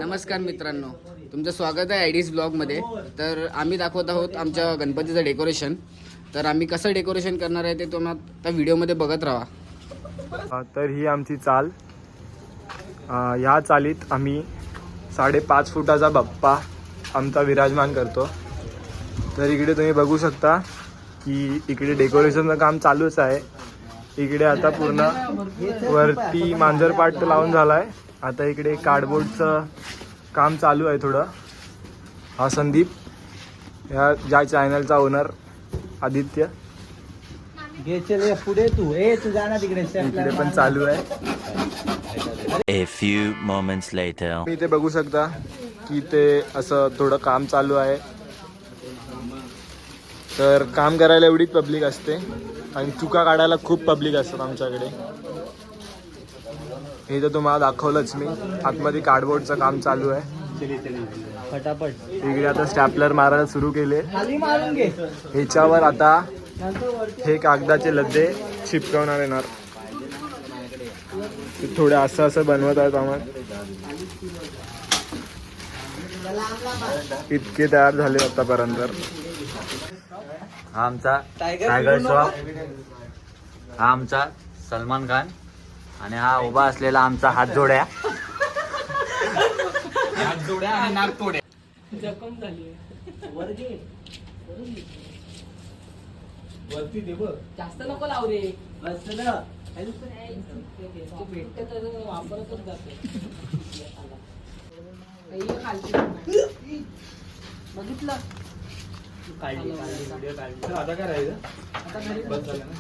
नमस्कार मित्रांनो, तुमचं स्वागत आहे आयडीज ब्लॉगमध्ये. तर आम्ही दाखवत आहोत आमच्या गणपतीचं डेकोरेशन. तर आम्ही कसं डेकोरेशन करणार आहे ते तुम्ही आता व्हिडिओमध्ये बघत राहा. तर ही आमची चाल. ह्या चालीत आम्ही 5.5 फुटाचा बाप्पा आमचा विराजमान करतो. तर इकडे तुम्ही बघू शकता की इकडे डेकोरेशनचं काम चालूच आहे. इकडे आता पूर्ण वरती मांजरपाट लावून झाला आहे. आता इकडे कार्डबोर्डचं काम चालू आहे थोडं. हा संदीप, ह्या ज्या चॅनलचा ओनर आदित्य. पुढे तू जाना तिकडे इकडे पण चालू आहे. A few moments later. तुम्ही इथे बघू शकता की ते असं थोडं काम चालू आहे. तर काम करायला एवढीच पब्लिक असते आणि चुका काढायला खूप पब्लिक असतात आमच्याकडे. हे तर तुम्हाला दाखवलंच मी. आतमध्ये कार्डबोर्डचं काम चालू आहे. फटाफट इकडे आता स्टॅपलर मारायला सुरू केले. खाली मारून घे. ह्याच्यावर आता हे कागदाचे लद्दे चिपकवणार येणार. ते थोडे असं बनवत आहेत आम्हाला. इतके तयार झाले आतापर्यंत. हा आमचा टायगर श्रॉफ, हा आमचा सलमान खान आणि हा उभा असलेला आमचा हात जोड्या. आणि नागतोड्या. जखम झाली वरती दे बघ. जास्त नको लाव रे. वापरतच जाते. बघितलं. काढली व्हिडिओ काढली. आता काय राहिलं? आता घरी बस झालं ना.